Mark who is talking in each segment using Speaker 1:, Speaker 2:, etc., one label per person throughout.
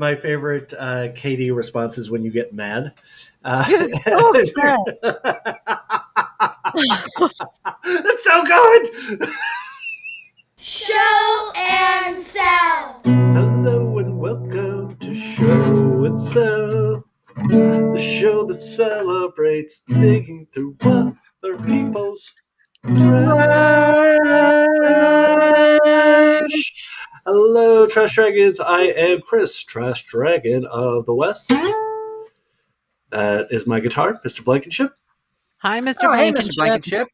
Speaker 1: My favorite Katie response is when you get mad.
Speaker 2: He was so
Speaker 1: That's so good.
Speaker 3: Show and Sell.
Speaker 1: Hello and welcome to Show and Sell, the show that celebrates digging through other people's trash. Hello, Trash Dragons. I am Chris, Trash Dragon of the West. That is my guitar, Mr. Blankenship.
Speaker 2: Hi, Mr.
Speaker 4: Oh, hey,
Speaker 2: Blankenship.
Speaker 4: Mr. Blankenship.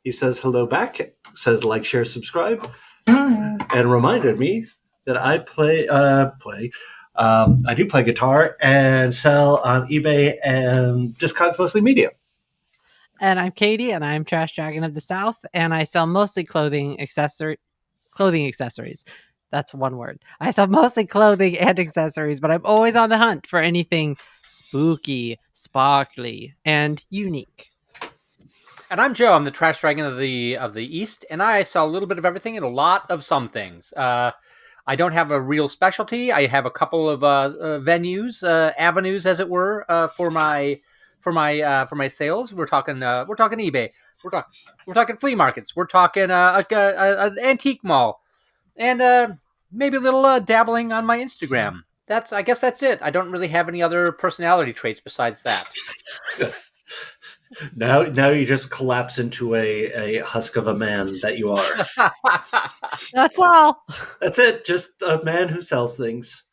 Speaker 1: He says hello back, says like, share, subscribe, and reminded me that I I do play guitar and sell on eBay and Discogs Mostly Media.
Speaker 2: And I'm Katie, and I'm Trash Dragon of the South, and I sell mostly clothing accessories. That's one word. I sell mostly clothing and accessories, but I'm always on the hunt for anything spooky, sparkly, and unique.
Speaker 4: And I'm Joe. I'm the Trash Dragon of the East, and I sell a little bit of everything and a lot of some things. I don't have a real specialty. I have a couple of venues, avenues, as it were, for my sales. We're talking eBay. We're talking flea markets. We're talking an antique mall, and maybe a little dabbling on my Instagram. I guess that's it. I don't really have any other personality traits besides that.
Speaker 1: Now you just collapse into a husk of a man that you are.
Speaker 2: That's all.
Speaker 1: That's it. Just a man who sells things.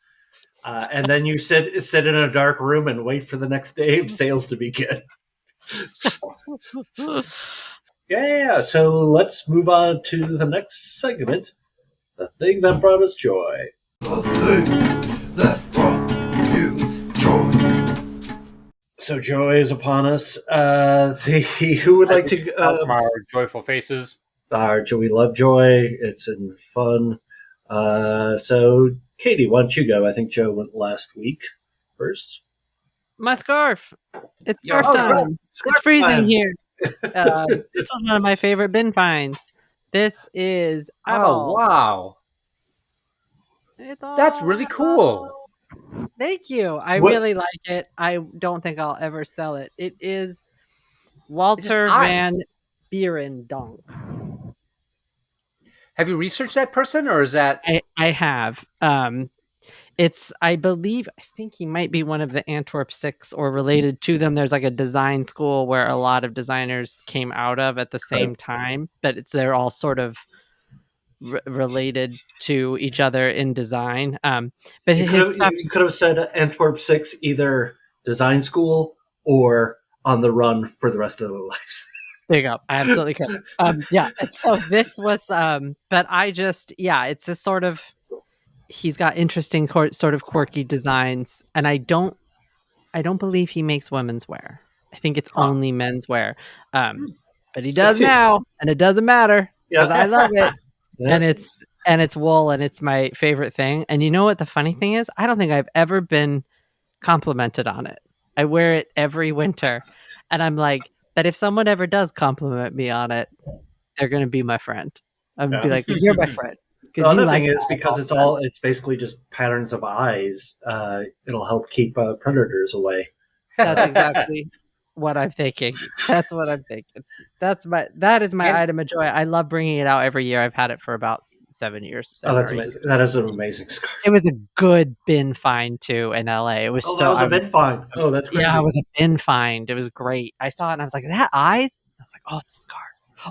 Speaker 1: And then you sit in a dark room and wait for the next day of sales to begin. Yeah. So let's move on to the next segment. The thing that brought us joy.
Speaker 5: The thing that brought you joy.
Speaker 1: So joy is upon us. Who would like to
Speaker 4: our joyful faces?
Speaker 1: We love joy. It's in fun. So Katie, why don't you go? I think Joe went last week first.
Speaker 2: My scarf. It's
Speaker 1: Your
Speaker 2: scarf
Speaker 1: scarf.
Speaker 2: time.
Speaker 1: Scarf
Speaker 2: It's freezing
Speaker 1: time.
Speaker 2: here. This was one of my favorite bin finds. This is
Speaker 4: Oh, wow.
Speaker 2: It's all
Speaker 4: That's really cool.
Speaker 2: Thank you. I
Speaker 1: What-
Speaker 2: really like it. I don't think I'll ever sell it. It is Walter
Speaker 4: It's just
Speaker 2: Van Beirendonk.
Speaker 4: Have you researched that person, or is that...
Speaker 2: I have. I think he might be one of the Antwerp Six or related to them. There's like a design school where a lot of designers came out of at the same time, but they're all sort of related to each other in design. But
Speaker 1: You could have said Antwerp 6, either design school or on the run for the rest of their lives.
Speaker 2: There you go. I absolutely could. Yeah. So this was, but it's a sort of, he's got interesting sort of quirky designs, and I don't believe he makes women's wear. I think it's only men's wear. But he does now, and it doesn't matter because I love it.
Speaker 1: Yeah.
Speaker 2: And it's wool, and it's my favorite thing. And you know what the funny thing is? I don't think I've ever been complimented on it. I wear it every winter, and I'm like, but if someone ever does compliment me on it, they're going to be my friend. I'm going to be like, you're my friend.
Speaker 1: The other thing is because it's basically just patterns of eyes. It'll help keep predators away.
Speaker 2: That's exactly what I'm thinking. That's what I'm thinking. That is my item of joy. I love bringing it out every year. I've had it for about 7 years.
Speaker 1: That's amazing. That is an amazing scarf.
Speaker 2: It was a good bin find too in LA. It was
Speaker 1: that was a bin find. Oh, that's crazy.
Speaker 2: Yeah, it was a bin find. It was great. I saw it and I was like, is that eyes? I was like, oh, it's a scarf.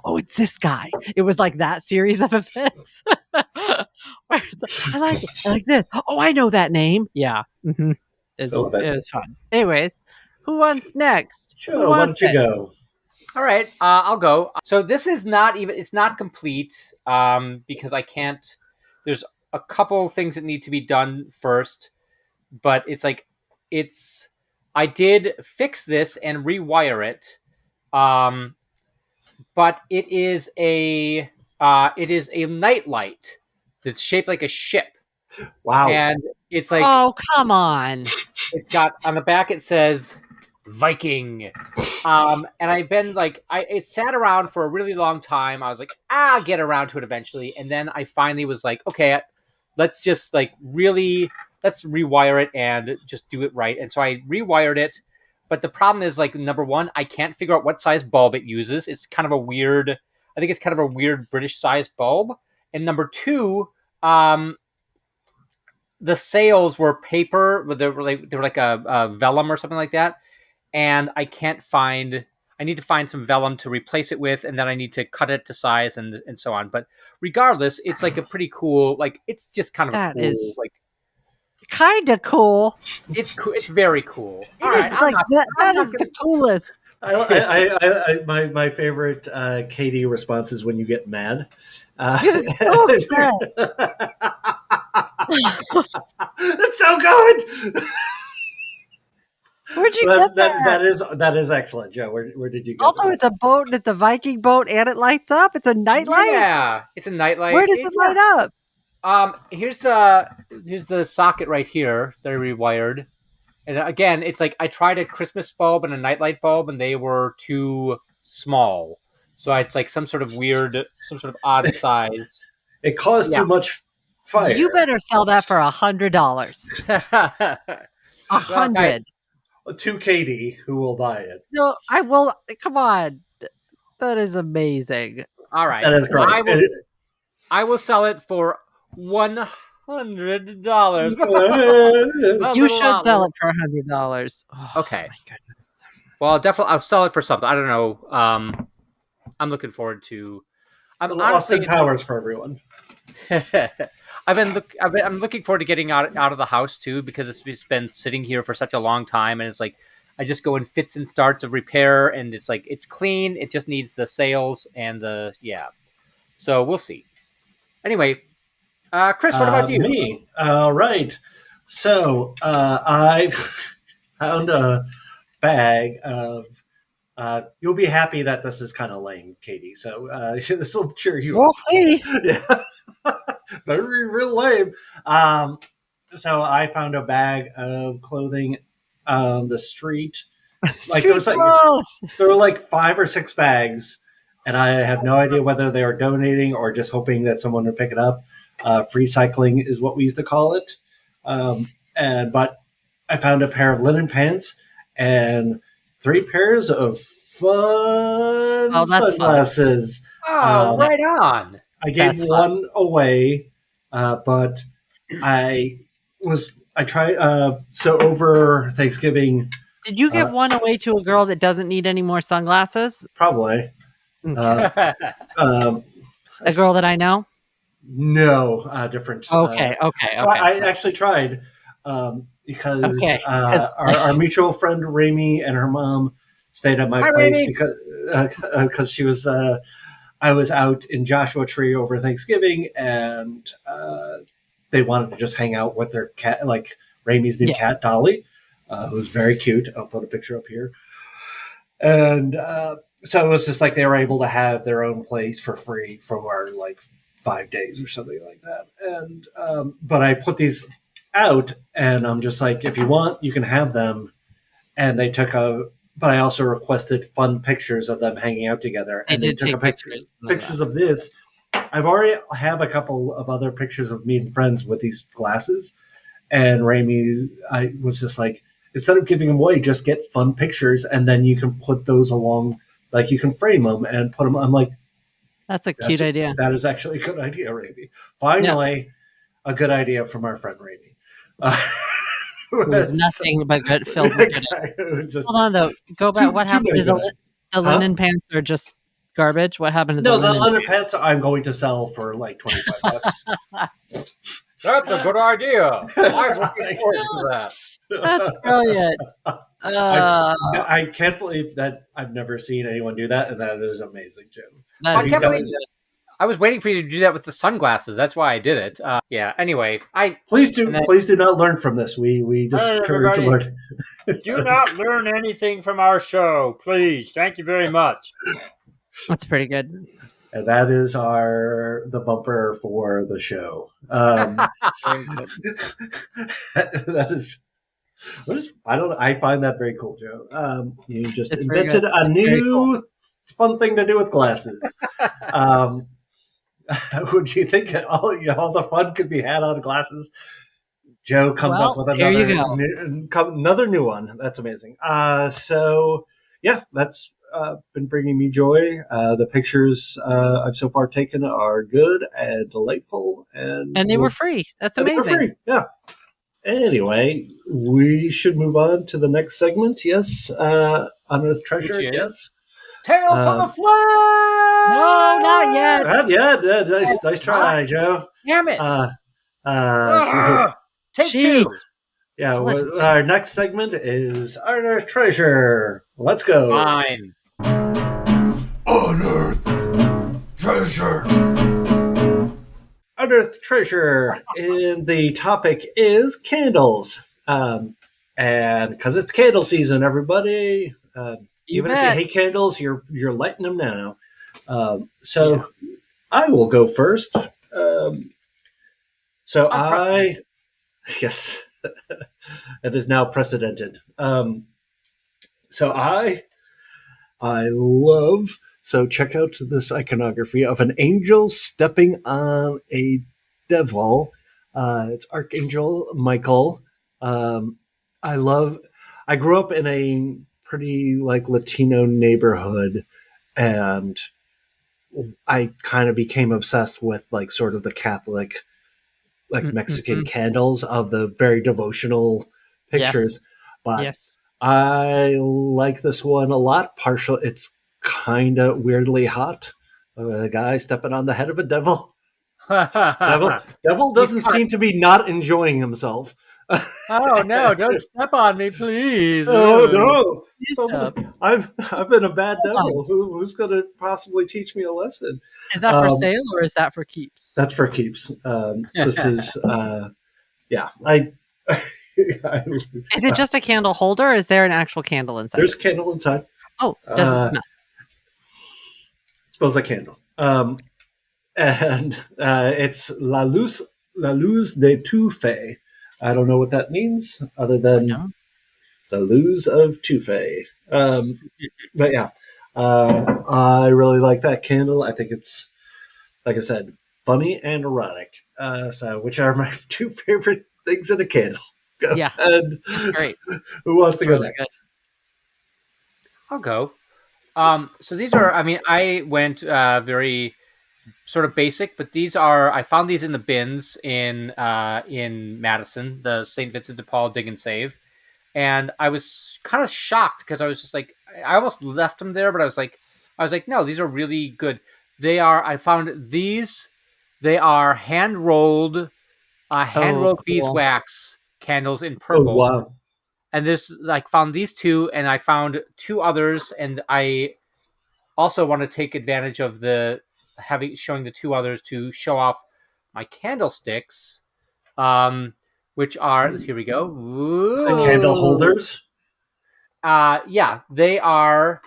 Speaker 2: Oh, it's this guy. It was like that series of events. I like it. I like this. Oh, I know that name. Yeah. Mm-hmm. It was fun. Anyways, who wants next?
Speaker 1: Sure, why don't you go?
Speaker 4: All right, I'll go. So this is it's not complete because I can't, there's a couple things that need to be done first, but I did fix this and rewire it. But it is a nightlight that's shaped like a ship.
Speaker 1: Wow.
Speaker 4: And it's like,
Speaker 2: oh, come on.
Speaker 4: It's got on the back, it says Viking. And I've been like, it sat around for a really long time. I was like, I'll get around to it eventually. And then I finally was like, okay, let's just like really let's rewire it and just do it right. And so I rewired it. But the problem is, like, number one, I can't figure out what size bulb it uses. It's kind of a weird, I think it's kind of a weird British size bulb. And number two, the sails were paper, they were like a vellum or something like that. And I need to find some vellum to replace it with, and then I need to cut it to size and so on. But regardless, it's like a pretty cool, like, it's just kind of
Speaker 2: That
Speaker 4: cool,
Speaker 2: is
Speaker 4: like,
Speaker 2: kind of cool.
Speaker 4: it's cool. It's very cool. All
Speaker 2: It
Speaker 4: right,
Speaker 2: is like that is the coolest.
Speaker 1: My favorite Katie response is when you get mad.
Speaker 2: It's so good.
Speaker 1: It's so good.
Speaker 2: Where'd you get that?
Speaker 1: That is excellent, Joe. Where did you get
Speaker 2: Also,
Speaker 1: that?
Speaker 2: it's a boat and it's a Viking boat and it lights up. It's a nightlight.
Speaker 4: Yeah, it's a nightlight.
Speaker 2: Where does it light up?
Speaker 4: Here's the socket right here that I rewired. And again, it's like I tried a Christmas bulb and a nightlight bulb, and they were too small. So it's like some sort of odd size.
Speaker 1: It caused too much fire.
Speaker 2: You better sell that for $100. $100.
Speaker 1: To Katie, who will buy it.
Speaker 2: No, I will. Come on, that is amazing.
Speaker 4: All right,
Speaker 1: that is great.
Speaker 4: I will sell it for $100.
Speaker 2: You should sell it for $100. Oh,
Speaker 4: okay.
Speaker 2: My goodness.
Speaker 4: Well, I'll sell it for something. I don't know. I'm looking forward to.
Speaker 1: I'm Austin Powers for everyone.
Speaker 4: I'm looking forward to getting out of the house too, because it's been sitting here for such a long time, and it's like I just go in fits and starts of repair, and it's like it's clean. It just needs the sails and So we'll see. Anyway, Chris, what about you?
Speaker 1: Me. All right. So I found a bag of. You'll be happy that this is kind of lame, Katie. So this will cheer you
Speaker 2: We'll
Speaker 1: up.
Speaker 2: see.
Speaker 1: Yeah. Better be real lame. So I found a bag of clothing on the street. There were like 5 or 6 bags, and I have no idea whether they are donating or just hoping that someone would pick it up. Free cycling is what we used to call it. But I found a pair of linen pants and 3 pairs of fun sunglasses.
Speaker 4: Oh, right on.
Speaker 1: I gave one away, but I tried. So over Thanksgiving,
Speaker 2: did you give one away to a girl that doesn't need any more sunglasses?
Speaker 1: Probably.
Speaker 2: A girl that I know?
Speaker 1: No, different.
Speaker 2: Okay.
Speaker 1: I actually tried because our mutual friend Rami and her mom stayed at my place Rami. Because she was. I was out in Joshua Tree over Thanksgiving, and they wanted to just hang out with their cat, like Rami's new cat, Dolly, who's very cute. I'll put a picture up here. And so it was just like they were able to have their own place for free for like 5 days or something like that. And but I put these out, and I'm just like, if you want, you can have them. And they took but I also requested fun pictures of them hanging out together. And they took pictures of this. I've already have a couple of other pictures of me and friends with these glasses. And I was just like, instead of giving them away, just get fun pictures, and then you can put those along, like you can frame them and put them. I'm like,
Speaker 2: that's a cute idea.
Speaker 1: That is actually a good idea, Rami. Finally, a good idea from our friend Rami.
Speaker 2: It was nothing but good filled with Hold on, though. Go back. What happened to the linen pants? Are just garbage? What happened to the
Speaker 1: linen pants? I'm going to sell for like $25.
Speaker 4: That's a good idea. I'm looking forward to that.
Speaker 2: That's brilliant.
Speaker 1: I can't believe that I've never seen anyone do that, and that is amazing, Jim.
Speaker 4: I can't believe that. I was waiting for you to do that with the sunglasses. That's why I did it. Anyway,
Speaker 1: please do not learn from this. We discourage learning.
Speaker 4: Do not learn anything from our show, please. Thank you very much.
Speaker 2: That's pretty good.
Speaker 1: And that is the bumper for the show. That is. I find that very cool, Joe. You just invented a new fun thing to do with glasses. would you think all the fun could be had out of glasses? Joe comes up with another new one. That's amazing. So yeah, that's been bringing me joy. The pictures I've so far taken are good and delightful, and
Speaker 2: they were free. That's amazing.
Speaker 1: They were free. Yeah. Anyway, we should move on to the next segment. Yes, Unearthed Treasure. Yes.
Speaker 4: Tales from the Flypt!
Speaker 2: No, not yet.
Speaker 1: Not yet. Nice try, Joe.
Speaker 4: Damn it. Take two.
Speaker 1: Yeah, our next segment is Unearthed Treasure. Let's go.
Speaker 4: Fine.
Speaker 5: Unearthed Treasure.
Speaker 1: Unearthed Treasure. And the topic is candles. And because it's candle season, everybody. Even if you hate candles, you're lighting them now. I will go first. Yes, it is now precedented. I love. So check out this iconography of an angel stepping on a devil. It's Archangel Michael. I grew up in a pretty Latino neighborhood, and I kind of became obsessed with sort of the Catholic Mexican candles of the very devotional pictures. But I like this one a lot. It's kind of weirdly hot. A guy stepping on the head of a devil. Devil doesn't seem to be not enjoying himself.
Speaker 4: Oh no! Don't step on me, please.
Speaker 1: Oh no! I've been a bad devil. Who's going to possibly teach me a lesson?
Speaker 2: Is that for sale or is that for keeps?
Speaker 1: That's for keeps. This is yeah.
Speaker 2: Is it just a candle holder? Or is there an actual candle inside?
Speaker 1: There's a candle inside.
Speaker 2: Oh, does it smell?
Speaker 1: Smells like candle. And it's La Luz de Tufe. I don't know what that means, other than the luz of Tufe. But yeah, I really like that candle. I think it's, like I said, funny and erotic. Which are my two favorite things in a candle.
Speaker 2: Yeah,
Speaker 1: and
Speaker 2: it's great.
Speaker 1: Who wants to go next?
Speaker 2: Good.
Speaker 4: I'll go. So these are. I mean, I went very sort of basic, but these are. I found these in the bins in Madison, the St. Vincent de Paul Dig and Save, and I was kind of shocked because I was just like, I almost left them there, but I was like, no, these are really good. They are. I found these. They are hand rolled beeswax candles in purple. Oh, wow. And this, found these two, and I found two others, and I also want to take advantage of showing the two others to show off my candlesticks, which are, here we go. Ooh.
Speaker 1: The candle holders?
Speaker 4: Yeah, they are,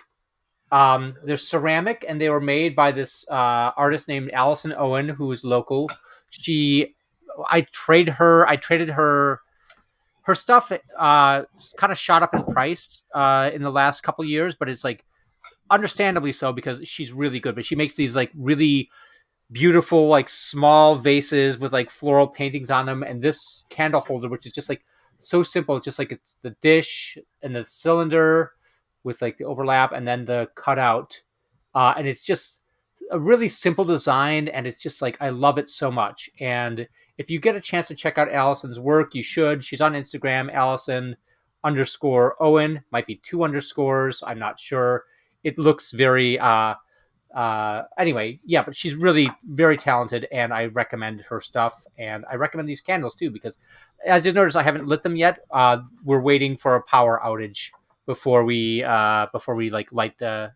Speaker 4: they're ceramic, and they were made by this artist named Allison Owen, who is local. I traded her stuff kind of shot up in price in the last couple of years, but it's understandably so because she's really good. But she makes these really beautiful small vases with floral paintings on them, and this candle holder, which is just so simple. It's just it's the dish and the cylinder with the overlap and then the cutout, and it's just a really simple design, and it's just I love it so much. And if you get a chance to check out Allison's work, you should. She's on Instagram, Allison_Owen. Might be 2 underscores. I'm not sure. It looks very, anyway, yeah, but she's really very talented, and I recommend her stuff. And I recommend these candles too, because as you notice, I haven't lit them yet. We're waiting for a power outage before we light the,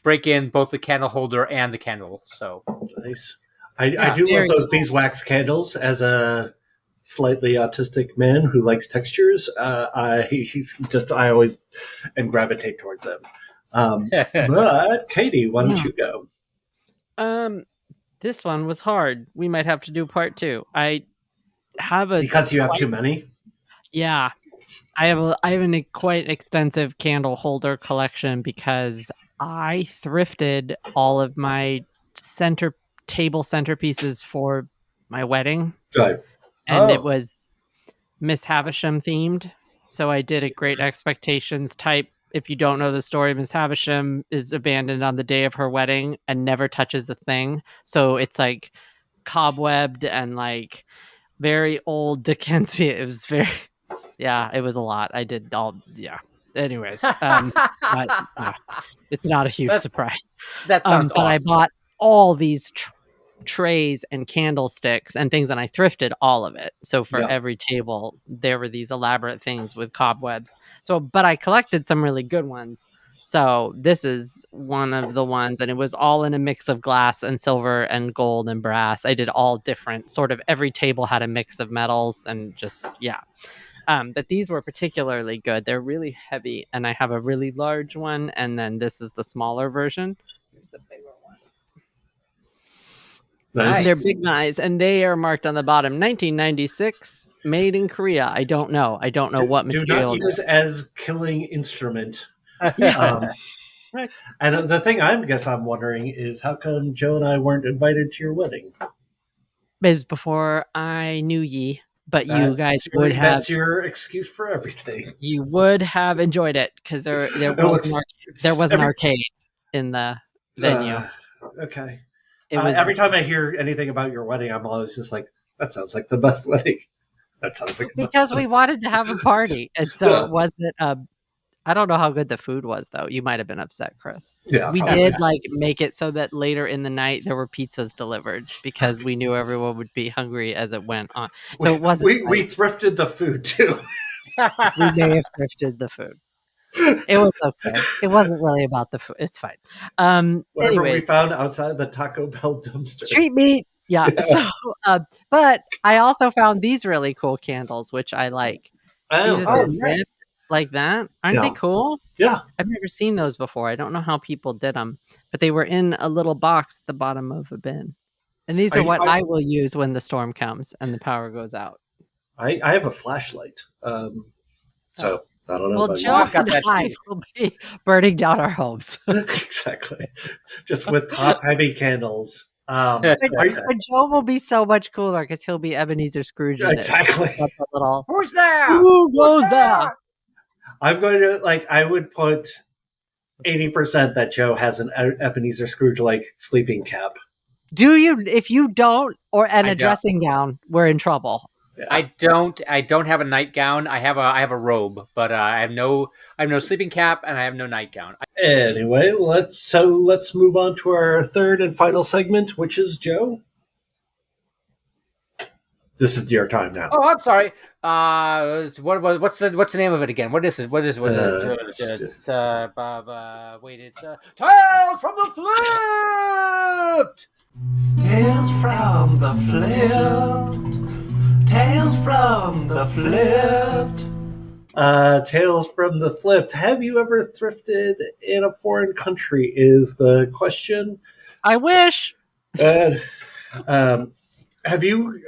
Speaker 4: break in both the candle holder and the candle. So
Speaker 1: nice. I do love those beeswax candles. As a slightly autistic man who likes textures, I always gravitate towards them. But Katie, why don't you go?
Speaker 2: This one was hard. We might have to do part 2.
Speaker 1: Because you have too many.
Speaker 2: Yeah, I have a quite extensive candle holder collection because I thrifted all of my table centerpieces for my wedding.
Speaker 1: Right.
Speaker 2: And it was Miss Havisham themed. So I did a Great Expectations type. If you don't know the story, Miss Havisham is abandoned on the day of her wedding and never touches a thing. So it's like cobwebbed and like very old Dickensian. It was very, yeah, it was a lot. I did all, yeah. Anyways, it's not a huge surprise.
Speaker 4: That sounds
Speaker 2: but
Speaker 4: awesome.
Speaker 2: I bought all these trays and candlesticks and things, and I thrifted all of it. So for every table, there were these elaborate things with cobwebs. So, but I collected some really good ones. So this is one of the ones, and it was all in a mix of glass and silver and gold and brass. I did all different sort of, every table had a mix of metals and just, yeah. But these were particularly good. They're really heavy, and I have a really large one, and then this is the smaller version. Here's the bigger one.
Speaker 1: Nice.
Speaker 2: They're big knives, and they are marked on the bottom 1996, made in Korea. I don't know what material.
Speaker 1: Do not use as killing instrument.
Speaker 2: Right.
Speaker 1: And the thing I'm wondering is how come Joe and I weren't invited to your wedding?
Speaker 2: It was before I knew ye, but you guys would have.
Speaker 1: That's your excuse for everything.
Speaker 2: You would have enjoyed it because there was an arcade in the venue.
Speaker 1: Okay.
Speaker 2: It was,
Speaker 1: every time I hear anything about your wedding, I'm always just like, that sounds like the best wedding. That sounds like
Speaker 2: because we wanted to have a party, and so it wasn't. I don't know how good the food was, though. You might have been upset, Chris.
Speaker 1: Yeah,
Speaker 2: we did like make it so that later in the night there were pizzas delivered because we knew everyone would be hungry as it went on. So it wasn't.
Speaker 1: We thrifted the food too.
Speaker 2: We may have thrifted the food. It was okay. It wasn't really about the food. It's fine.
Speaker 1: Whatever we found outside of the Taco Bell dumpster.
Speaker 2: Street meat. Yeah. So, but I also found these really cool candles, which I like.
Speaker 4: Nice.
Speaker 2: Like that. Aren't they cool?
Speaker 1: Yeah.
Speaker 2: I've never seen those before. I don't know how people did them, but they were in a little box at the bottom of a bin. And these are what I will use when the storm comes and the power goes out.
Speaker 1: I have a flashlight. So I don't know.
Speaker 2: Well, Joe and I will be burning down our homes.
Speaker 1: Exactly. Just with top heavy candles.
Speaker 2: But Joe will be so much cooler because he'll be Ebenezer Scrooge.
Speaker 1: Exactly.
Speaker 4: Who's there?
Speaker 2: Who goes there?
Speaker 1: I'm going to I would put 80% that Joe has an Ebenezer Scrooge like sleeping cap.
Speaker 2: Do you? If you don't, or a dressing gown, we're in trouble.
Speaker 4: Yeah. I don't have a nightgown. I have a robe, but I have no sleeping cap and I have no nightgown.
Speaker 1: Anyway, let's move on to our third and final segment, which is Joe. This is your time now.
Speaker 4: Oh, I'm sorry. What's the name of it again? What is it? It's Tales from the Flypt.
Speaker 5: Tales from the Flypt. Tales from the Flypt.
Speaker 1: Tales from the Flypt. Have you ever thrifted in a foreign country? Is the question.
Speaker 2: I wish.
Speaker 1: Have you?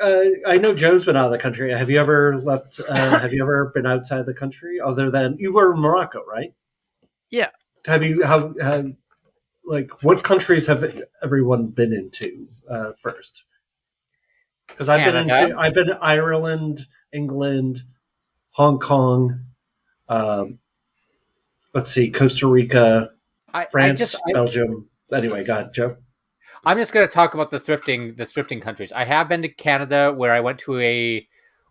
Speaker 1: I know Joe's been out of the country. Have you ever left? Have you ever been outside the country other than you were in Morocco, right?
Speaker 2: Yeah.
Speaker 1: Have you? What countries have everyone been into first? Because I've been to Ireland, England, Hong Kong. Let's see, Costa Rica, France, Belgium. Anyway, go ahead, Joe.
Speaker 4: I'm just going to talk about the thrifting countries. I have been to Canada, where I went to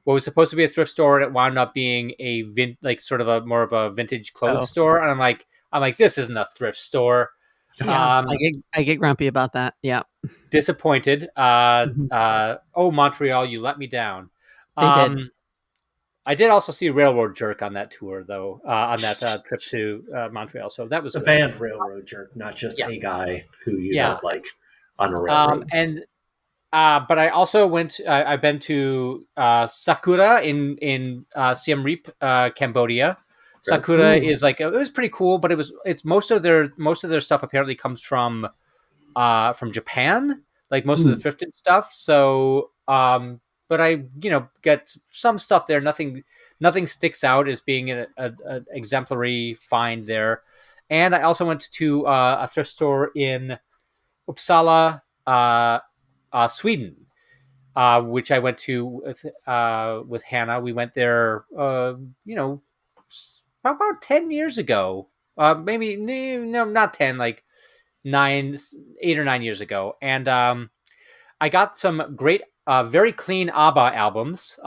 Speaker 4: what was supposed to be a thrift store, and it wound up being more of a vintage clothes store. And I'm like, this isn't a thrift store.
Speaker 2: Yeah, I get grumpy about that. Yeah,
Speaker 4: disappointed. Montreal, you let me down.
Speaker 2: They did.
Speaker 4: I did also see Railroad Jerk on that tour, though, on that trip to Montreal. So that was
Speaker 1: the band Railroad Jerk, not just a guy who you don't like on a railroad.
Speaker 4: But I also went. I've been to Sakura in Siem Reap, Cambodia. Sakura is it was pretty cool, but it's most of their stuff apparently comes from Japan, like most of the thrifted stuff. So, but I get some stuff there. Nothing sticks out as being an exemplary find there. And I also went to a thrift store in Uppsala, Sweden, which I went to with Hannah. We went there, about 10 years ago. Maybe no, not 10, like 8 or 9 years ago. And I got some great, very clean ABBA albums.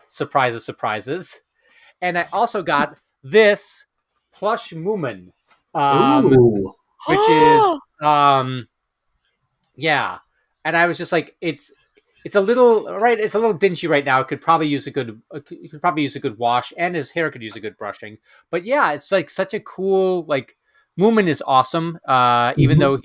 Speaker 4: Surprise of surprises. And I also got this plush Moomin,
Speaker 1: Ooh.
Speaker 4: which is yeah. And I was just like, it's a little right. It's a little dingy right now. It could probably use a good wash, and his hair could use a good brushing. But yeah, it's like such a cool like. Moomin is awesome. Even though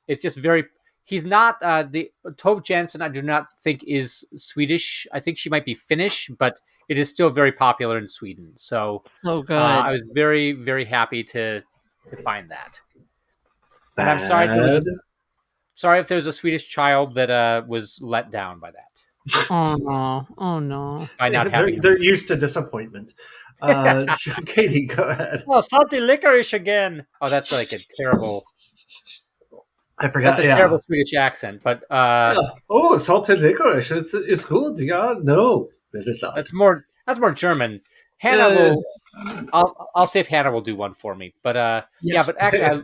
Speaker 4: it's just very. He's not the Tove Jansson. I do not think is Swedish. I think she might be Finnish, but it is still very popular in Sweden. So
Speaker 2: good.
Speaker 4: I was very, very happy to find that. And I'm sorry if there's a Swedish child that was let down by that.
Speaker 2: Oh no!
Speaker 4: By not
Speaker 1: they're used to disappointment. Katie, go ahead.
Speaker 4: Oh, salty licorice again! Oh, that's like a terrible.
Speaker 1: I forgot.
Speaker 4: That's a terrible Swedish accent, but
Speaker 1: oh, salted licorice. It's good. Yeah, no, it is not.
Speaker 4: That's more German. Hannah will. I'll see if Hannah will do one for me. But yeah, but actually,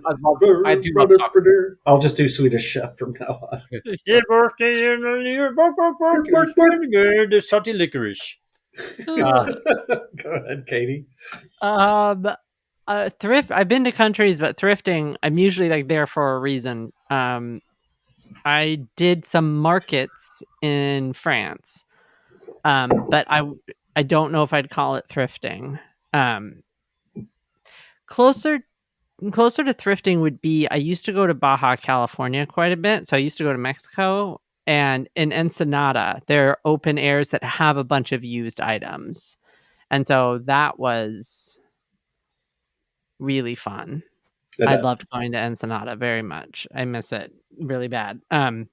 Speaker 4: I do love soccer.
Speaker 1: I'll just do Swedish Chef from now on.
Speaker 4: The salty licorice.
Speaker 1: Go ahead, Katie.
Speaker 2: Thrift. I've been to countries, but thrifting, I'm usually like there for a reason. I did some markets in France, but I don't know if I'd call it thrifting. Closer to thrifting would be, I used to go to Baja California quite a bit. So I used to go to Mexico, and in Ensenada, there are open airs that have a bunch of used items. And so that was really fun. I loved going to Ensenada very much. I miss it really bad. And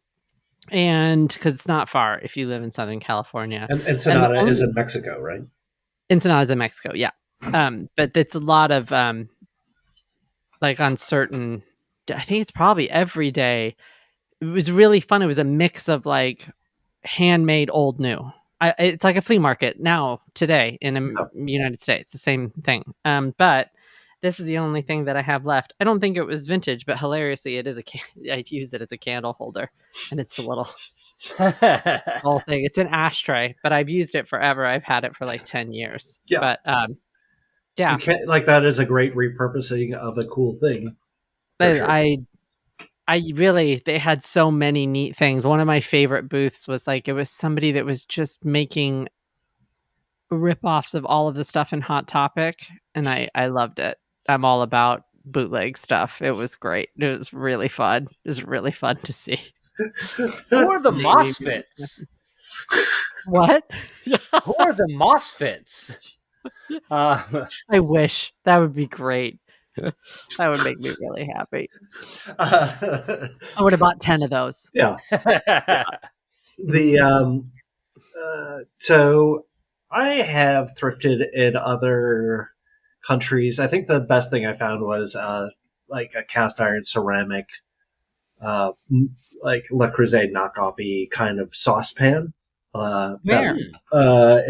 Speaker 2: because it's not far if you live in Southern California.
Speaker 1: And Ensenada is in Mexico, right?
Speaker 2: Ensenada is in Mexico, yeah. But it's a lot of like uncertain. I think it's probably every day. It was really fun. It was a mix of like handmade, old, new. It's like a flea market now today in the United States. The same thing. But this is the only thing that I have left. I don't think it was vintage, but hilariously, it is I use it as a candle holder, and it's a little whole thing. It's an ashtray, but I've used it forever. I've had it for like 10 years.
Speaker 1: Yeah,
Speaker 2: but yeah,
Speaker 1: you can't, like, that is a great repurposing of a cool thing.
Speaker 2: Sure. I really, they had so many neat things. One of my favorite booths was like, it was somebody that was just making rip-offs of all of the stuff in Hot Topic, and I loved it. I'm all about bootleg stuff. It was great. It was really fun. It was really fun to see.
Speaker 4: Who are the Mosfets?
Speaker 2: What?
Speaker 4: Who are the Mosfets?
Speaker 2: I wish. That would be great. That would make me really happy. I would have bought 10 of those.
Speaker 1: Yeah. So I have thrifted in other countries. I think the best thing I found was like a cast iron ceramic, like Le Creuset knockoffy kind of saucepan.
Speaker 2: Where?
Speaker 1: I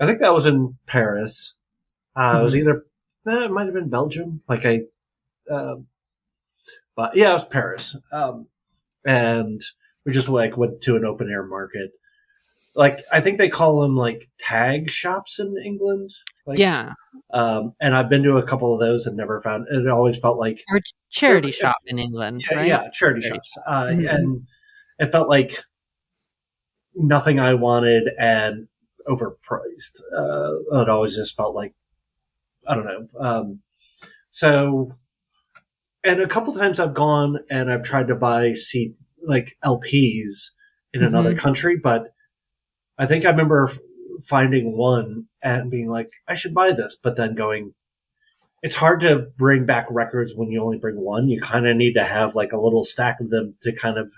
Speaker 1: think that was in Paris. It was either it might have been Belgium. But yeah, it was Paris. And we just like went to an open air market. Like, I think they call them like tag shops in England. Like,
Speaker 2: yeah.
Speaker 1: And I've been to a couple of those and never found it. Always felt like
Speaker 2: or charity shop in England.
Speaker 1: Yeah,
Speaker 2: right?
Speaker 1: Yeah, charity shops. And it felt like nothing I wanted and overpriced. It always just felt like, I don't know. So, and a couple times I've gone and I've tried to buy like LPs in another country, but I think I remember finding one and being like, I should buy this, but then going, it's hard to bring back records when you only bring one. You kind of need to have like a little stack of them to kind of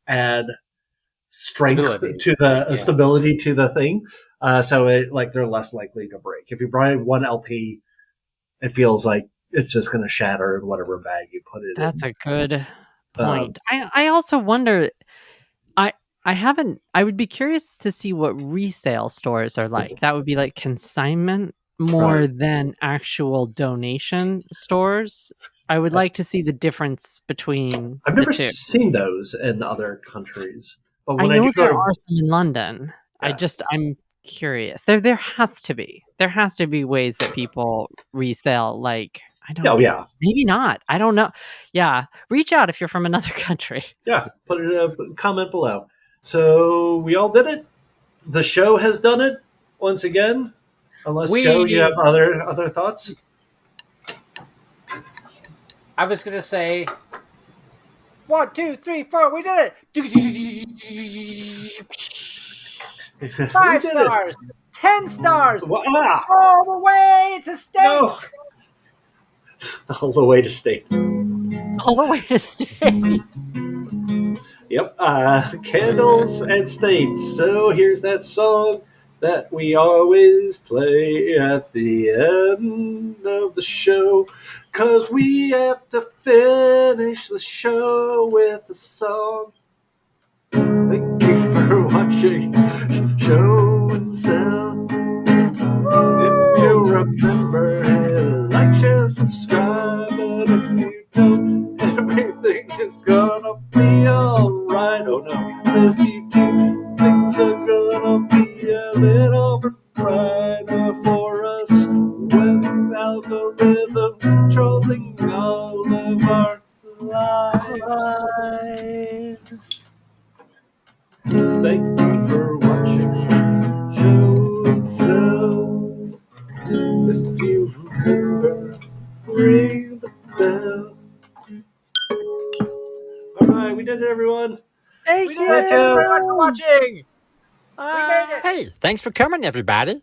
Speaker 1: add strength to the stability to the thing. So it, like, they're less likely to break. If you buy one LP, it feels like it's just going to shatter in whatever bag you put it in.
Speaker 2: That's a good point. I also wonder. I haven't. I would be curious to see what resale stores are like. That would be like consignment more than actual donation stores. I would like to see the difference between.
Speaker 1: I've never seen those in other countries, but when
Speaker 2: I know
Speaker 1: do
Speaker 2: there
Speaker 1: go to,
Speaker 2: are some in London.
Speaker 1: Yeah.
Speaker 2: I'm curious. There has to be. There has to be ways that people resell. Like I don't.
Speaker 1: Oh yeah.
Speaker 2: Maybe not. I don't know. Yeah, reach out if you're from another country.
Speaker 1: Yeah, put it in a comment below. So we all did it. The show has done it once again. Unless Joe, you have other thoughts.
Speaker 4: I was gonna say 1, 2, 3, 4. We did it. 5 stars, 10 stars, all the way to state.
Speaker 1: No. All the way to state.
Speaker 2: All the way to state.
Speaker 1: Yep. Candles and state. So here's that song that we always play at the end of the show, 'cause we have to finish the show with a song. Thank you for watching Show and Sell. If you remember, like, share, subscribe, and if you don't, everything is gonna be alright. Oh no, if you do, things are gonna be a little bit brighter for us when the algorithm controlling all of our lives. Thank you for watching Show and Sell. If you remember, ring the bell. All right, we did it, everyone.
Speaker 2: Thank you
Speaker 4: very much for watching. We made it.
Speaker 6: Hey, thanks for coming, everybody.